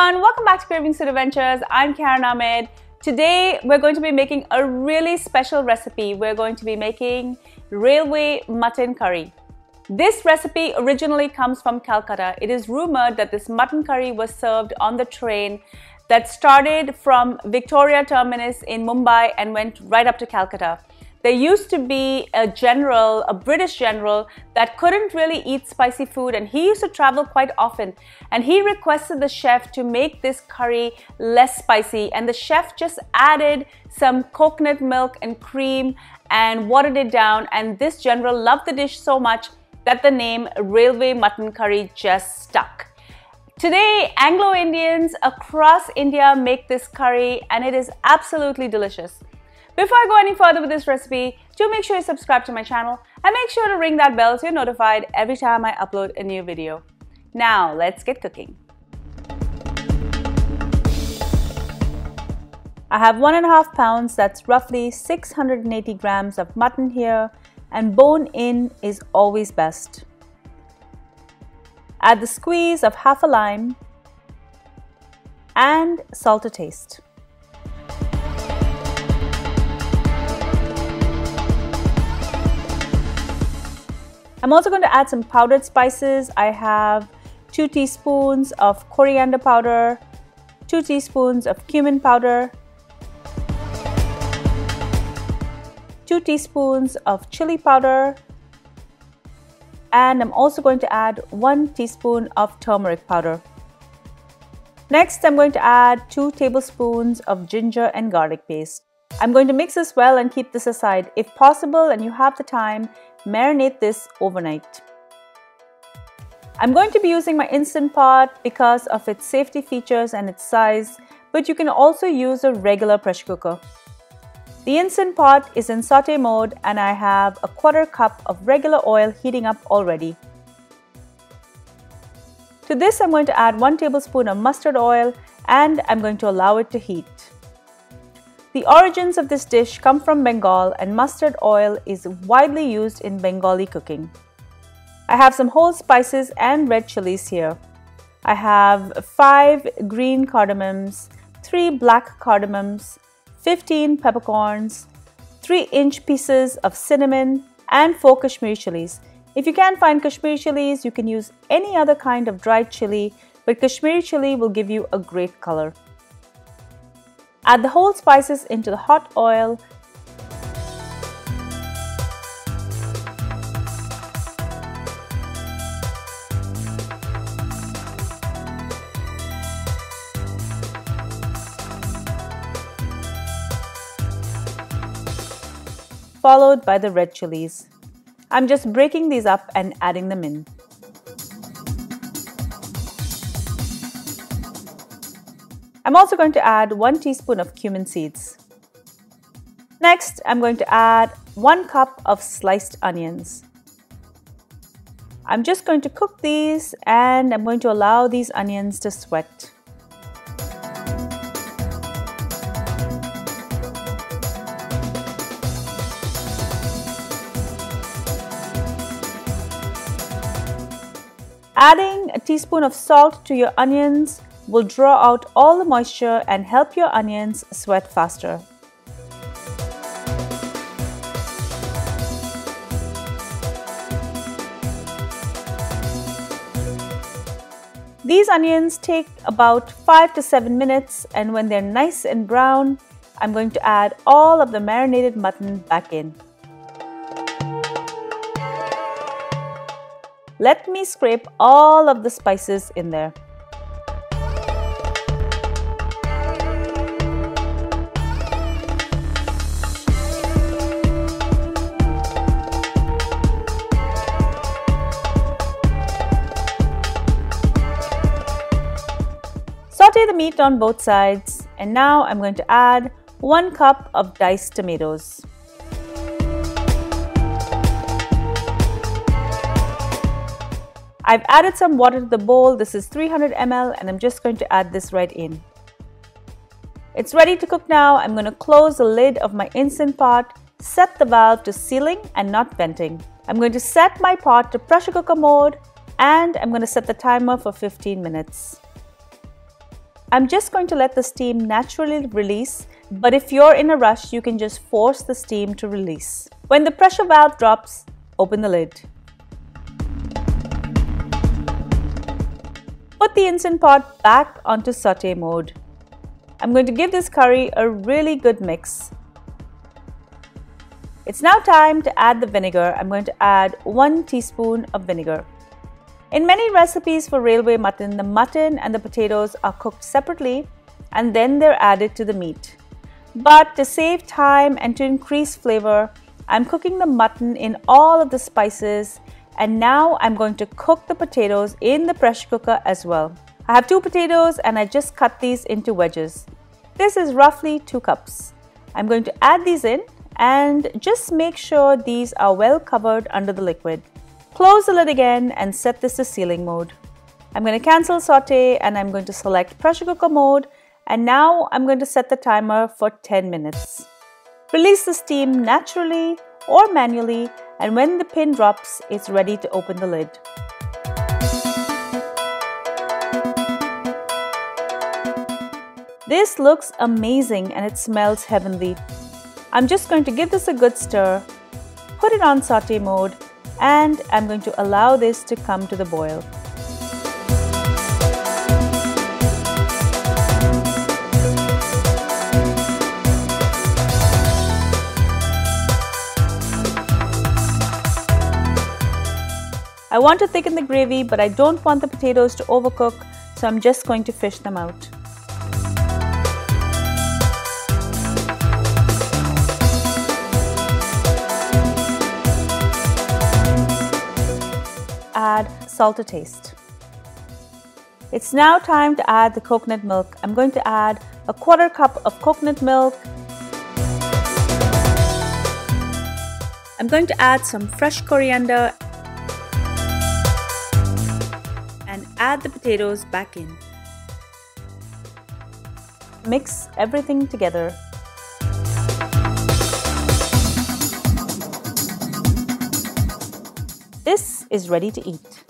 everyone, welcome back to Cravings Food Adventures. I'm Ahmed. Today we're going to be making a really special recipe. We're going to be making Railway Mutton Curry. This recipe originally comes from Calcutta. It is rumored that this mutton curry was served on the train that started from Victoria Terminus in Mumbai and went right up to Calcutta. There used to be a general, a British general, that couldn't really eat spicy food, and he used to travel quite often, and he requested the chef to make this curry less spicy, and the chef just added some coconut milk and cream and watered it down, and this general loved the dish so much that the name Railway Mutton Curry just stuck. Today, Anglo Indians across India make this curry, and it is absolutely delicious. Before I go any further with this recipe, do make sure you subscribe to my channel and make sure to ring that bell so you're notified every time I upload a new video. Now, let's get cooking. I have 1.5 pounds, that's roughly 680 grams of mutton here, and bone in is always best. Add the squeeze of half a lime and salt to taste. I'm also going to add some powdered spices. I have 2 teaspoons of coriander powder, 2 teaspoons of cumin powder, 2 teaspoons of chili powder, and I'm also going to add 1 teaspoon of turmeric powder. Next, I'm going to add 2 tablespoons of ginger and garlic paste. I'm going to mix this well and keep this aside. If possible and you have the time, marinate this overnight. I'm going to be using my Instant Pot because of its safety features and its size, but you can also use a regular pressure cooker. The Instant Pot is in saute mode and I have a 1/4 cup of regular oil heating up already. To this, I'm going to add 1 tablespoon of mustard oil and I'm going to allow it to heat. The origins of this dish come from Bengal, and mustard oil is widely used in Bengali cooking. I have some whole spices and red chilies here. I have 5 green cardamoms, 3 black cardamoms, 15 peppercorns, 3-inch pieces of cinnamon, and 4 Kashmiri chillies. If you can't find Kashmiri chillies, you can use any other kind of dried chili, but Kashmiri chilli will give you a great color. Add the whole spices into the hot oil. Followed by the red chilies. I'm just breaking these up and adding them in. I'm also going to add 1 teaspoon of cumin seeds. Next, I'm going to add 1 cup of sliced onions. I'm just going to cook these and I'm going to allow these onions to sweat. Adding a teaspoon of salt to your onions will draw out all the moisture and help your onions sweat faster. These onions take about 5 to 7 minutes, and when they're nice and brown, I'm going to add all of the marinated mutton back in. Let me scrape all of the spices in there. Saute the meat on both sides, and now I'm going to add 1 cup of diced tomatoes. I've added some water to the bowl. This is 300 ml and I'm just going to add this right in. It's ready to cook now. I'm going to close the lid of my Instant Pot, set the valve to sealing and not venting. I'm going to set my pot to pressure cooker mode and I'm going to set the timer for 15 minutes. I'm just going to let the steam naturally release, but if you're in a rush, you can just force the steam to release. When the pressure valve drops, open the lid. Put the Instant Pot back onto saute mode. I'm going to give this curry a really good mix. It's now time to add the vinegar. I'm going to add 1 teaspoon of vinegar. In many recipes for railway mutton, the mutton and the potatoes are cooked separately and then they're added to the meat. But to save time and to increase flavor, I'm cooking the mutton in all of the spices, and now I'm going to cook the potatoes in the pressure cooker as well. I have 2 potatoes and I just cut these into wedges. This is roughly 2 cups. I'm going to add these in and just make sure these are well covered under the liquid. Close the lid again and set this to sealing mode. I'm going to cancel saute and I'm going to select pressure cooker mode, and now I'm going to set the timer for 10 minutes. Release the steam naturally or manually, and when the pin drops, it's ready to open the lid. This looks amazing and it smells heavenly. I'm just going to give this a good stir, put it on saute mode, and I'm going to allow this to come to the boil. I want to thicken the gravy, but I don't want the potatoes to overcook, so I'm just going to fish them out. Add salt to taste. It's now time to add the coconut milk. I'm going to add a 1/4 cup of coconut milk. I'm going to add some fresh coriander and add the potatoes back in. Mix everything together. This is ready to eat.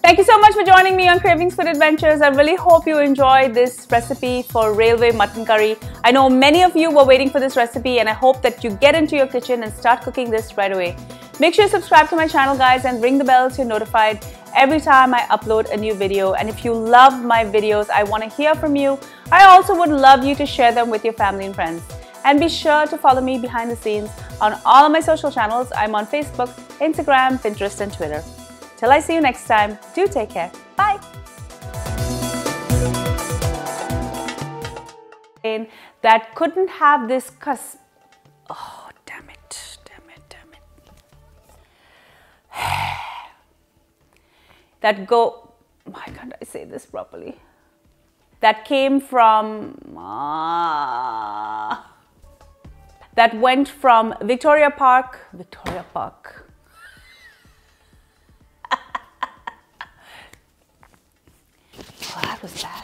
Thank you so much for joining me on Cravings Food Adventures. I really hope you enjoyed this recipe for railway mutton curry. I know many of you were waiting for this recipe, and I hope that you get into your kitchen and start cooking this right away. Make sure you subscribe to my channel, guys, and ring the bell so you're notified every time I upload a new video. And if you love my videos, I want to hear from you. I also would love you to share them with your family and friends. And be sure to follow me behind the scenes on all of my social channels. I'm on Facebook, Instagram, Pinterest, and Twitter. Till I see you next time, do take care. Bye. That couldn't have this Oh, damn it, damn it, damn it. Why can't I say this properly? That came from, that went from Victoria Park. Oh, that was bad.